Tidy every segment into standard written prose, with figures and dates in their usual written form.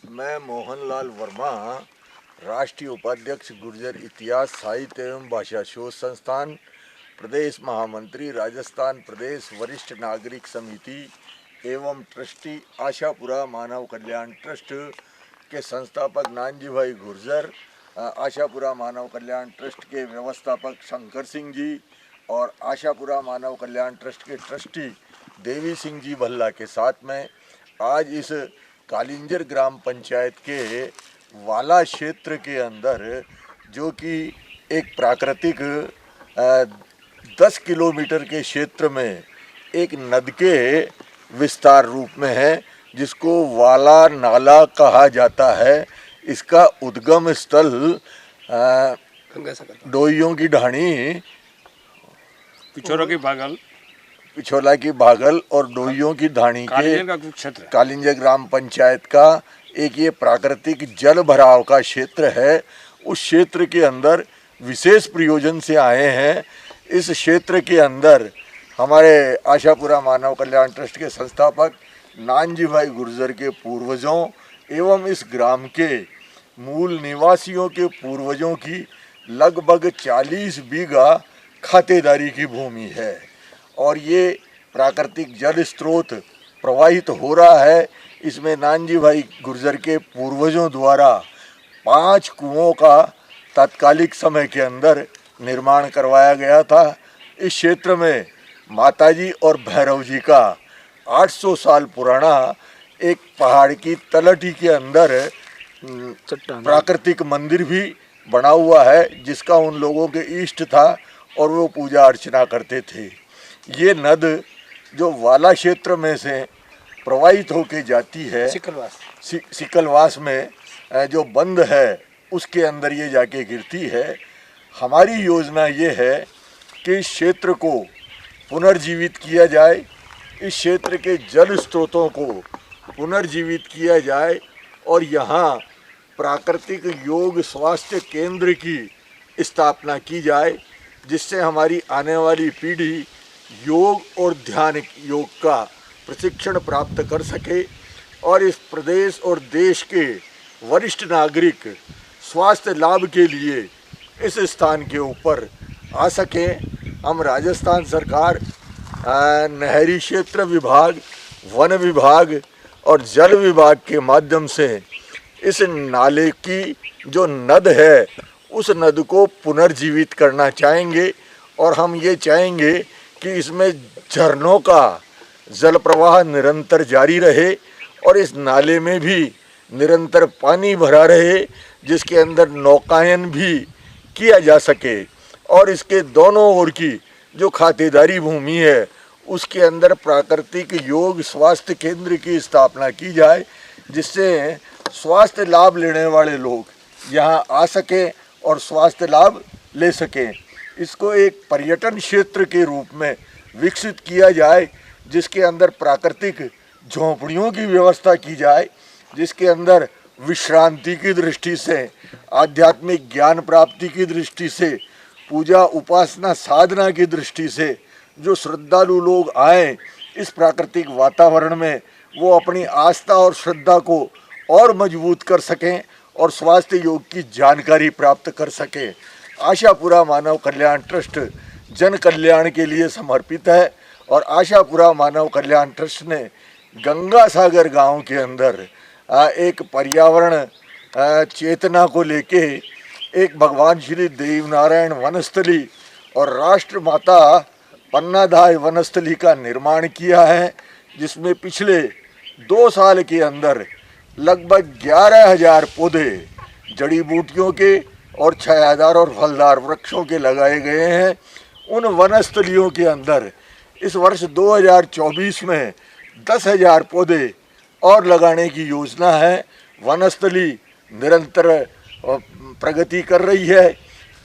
मैं मोहनलाल वर्मा, राष्ट्रीय उपाध्यक्ष गुर्जर इतिहास साहित्य एवं भाषा शोध संस्थान, प्रदेश महामंत्री राजस्थान प्रदेश वरिष्ठ नागरिक समिति एवं ट्रस्टी आशापुरा मानव कल्याण ट्रस्ट के संस्थापक नानजी भाई गुर्जर, आशापुरा मानव कल्याण ट्रस्ट के व्यवस्थापक शंकर सिंह जी और आशापुरा मानव कल्याण ट्रस्ट के ट्रस्टी देवी सिंह जी भल्ला के साथ में आज इस कालिंजर ग्राम पंचायत के वाला क्षेत्र के अंदर, जो कि एक प्राकृतिक 10 किलोमीटर के क्षेत्र में एक नद के विस्तार रूप में है, जिसको वाला नाला कहा जाता है। इसका उद्गम स्थल डोइयों की ढाणी, पिछोला की भागल और डोइयों की धानी के कालिंजर ग्राम पंचायत का एक ये प्राकृतिक जल भराव का क्षेत्र है। उस क्षेत्र के अंदर विशेष प्रयोजन से आए हैं। इस क्षेत्र के अंदर हमारे आशापुरा मानव कल्याण ट्रस्ट के संस्थापक नानजी भाई गुर्जर के पूर्वजों एवं इस ग्राम के मूल निवासियों के पूर्वजों की लगभग 40 बीघा खातेदारी की भूमि है और ये प्राकृतिक जल स्रोत प्रवाहित हो रहा है। इसमें नानजी भाई गुर्जर के पूर्वजों द्वारा 5 कुओं का तात्कालिक समय के अंदर निर्माण करवाया गया था। इस क्षेत्र में माताजी और भैरव जी का 800 साल पुराना एक पहाड़ की तलहटी के अंदर प्राकृतिक मंदिर भी बना हुआ है, जिसका उन लोगों के इष्ट था और वो पूजा अर्चना करते थे। ये नद जो वाला क्षेत्र में से प्रवाहित होके जाती है सिकलवास में जो बंद है उसके अंदर ये जाके गिरती है। हमारी योजना ये है कि इस क्षेत्र को पुनर्जीवित किया जाए, इस क्षेत्र के जल स्रोतों को पुनर्जीवित किया जाए और यहाँ प्राकृतिक योग स्वास्थ्य केंद्र की स्थापना की जाए, जिससे हमारी आने वाली पीढ़ी योग और ध्यान योग का प्रशिक्षण प्राप्त कर सके और इस प्रदेश और देश के वरिष्ठ नागरिक स्वास्थ्य लाभ के लिए इस स्थान के ऊपर आ सकें। हम राजस्थान सरकार, नहरी क्षेत्र विभाग, वन विभाग और जल विभाग के माध्यम से इस नाले की जो नद है उस नद को पुनर्जीवित करना चाहेंगे और हम ये चाहेंगे कि इसमें झरनों का जल प्रवाह निरंतर जारी रहे और इस नाले में भी निरंतर पानी भरा रहे, जिसके अंदर नौकायन भी किया जा सके और इसके दोनों ओर की जो खातेदारी भूमि है उसके अंदर प्राकृतिक योग स्वास्थ्य केंद्र की स्थापना की जाए, जिससे स्वास्थ्य लाभ लेने वाले लोग यहाँ आ सकें और स्वास्थ्य लाभ ले सकें। इसको एक पर्यटन क्षेत्र के रूप में विकसित किया जाए, जिसके अंदर प्राकृतिक झोंपड़ियों की व्यवस्था की जाए, जिसके अंदर विश्रांति की दृष्टि से, आध्यात्मिक ज्ञान प्राप्ति की दृष्टि से, पूजा उपासना साधना की दृष्टि से जो श्रद्धालु लोग आए इस प्राकृतिक वातावरण में, वो अपनी आस्था और श्रद्धा को और मजबूत कर सकें और स्वास्थ्य योग की जानकारी प्राप्त कर सकें। आशापुरा मानव कल्याण ट्रस्ट जन कल्याण के लिए समर्पित है और आशापुरा मानव कल्याण ट्रस्ट ने गंगा सागर गांव के अंदर एक पर्यावरण चेतना को लेके एक भगवान श्री देवनारायण वनस्थली और राष्ट्र माता पन्नाधाय वनस्थली का निर्माण किया है, जिसमें पिछले 2 साल के अंदर लगभग 11,000 पौधे जड़ी बूटियों के और छायादार और फलदार वृक्षों के लगाए गए हैं। उन वनस्थलियों के अंदर इस वर्ष 2024 में 10,000 पौधे और लगाने की योजना है। वनस्थली निरंतर प्रगति कर रही है।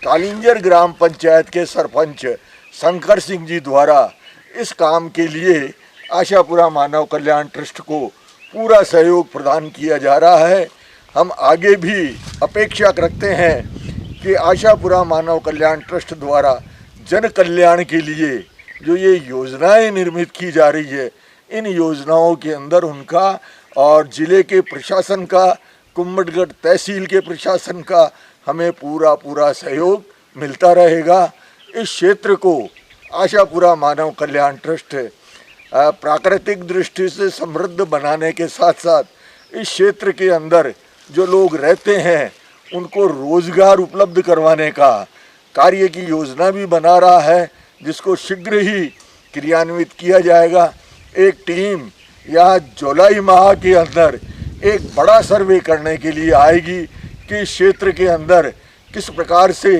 कालिंजर ग्राम पंचायत के सरपंच शंकर सिंह जी द्वारा इस काम के लिए आशापुरा मानव कल्याण ट्रस्ट को पूरा सहयोग प्रदान किया जा रहा है। हम आगे भी अपेक्षा रखते हैं कि आशापुरा मानव कल्याण ट्रस्ट द्वारा जन कल्याण के लिए जो ये योजनाएं निर्मित की जा रही है, इन योजनाओं के अंदर उनका और जिले के प्रशासन का, कुम्भटगढ़ तहसील के प्रशासन का हमें पूरा सहयोग मिलता रहेगा। इस क्षेत्र को आशापुरा मानव कल्याण ट्रस्ट प्राकृतिक दृष्टि से समृद्ध बनाने के साथ साथ इस क्षेत्र के अंदर जो लोग रहते हैं उनको रोजगार उपलब्ध करवाने का कार्य की योजना भी बना रहा है, जिसको शीघ्र ही क्रियान्वित किया जाएगा। एक टीम यहाँ जुलाई माह के अंदर एक बड़ा सर्वे करने के लिए आएगी कि इस क्षेत्र के अंदर किस प्रकार से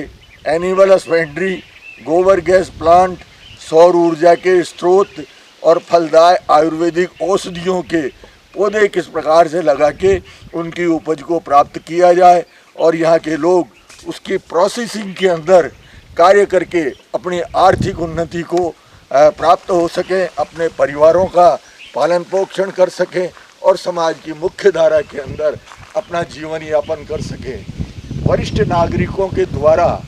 एनिमल हस्बेंड्री, गोबर गैस प्लांट, सौर ऊर्जा के स्रोत और फलदाय आयुर्वेदिक औषधियों के पौधे किस प्रकार से लगा के उनकी उपज को प्राप्त किया जाए और यहाँ के लोग उसकी प्रोसेसिंग के अंदर कार्य करके अपनी आर्थिक उन्नति को प्राप्त हो सकें, अपने परिवारों का पालन पोषण कर सकें और समाज की मुख्य धारा के अंदर अपना जीवन यापन कर सकें। वरिष्ठ नागरिकों के द्वारा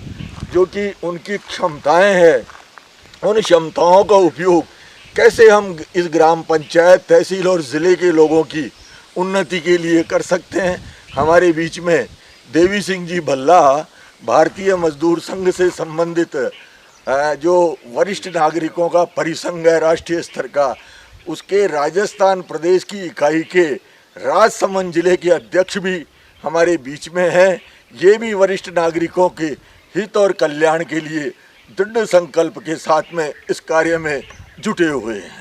जो कि उनकी क्षमताएं हैं, उन क्षमताओं का उपयोग कैसे हम इस ग्राम पंचायत, तहसील और ज़िले के लोगों की उन्नति के लिए कर सकते हैं। हमारे बीच में देवी सिंह जी भल्ला, भारतीय मजदूर संघ से संबंधित जो वरिष्ठ नागरिकों का परिसंघ है राष्ट्रीय स्तर का, उसके राजस्थान प्रदेश की इकाई के राजसमंद जिले के अध्यक्ष भी हमारे बीच में हैं। ये भी वरिष्ठ नागरिकों के हित और कल्याण के लिए दृढ़ संकल्प के साथ में इस कार्य में जुटे हुए हैं।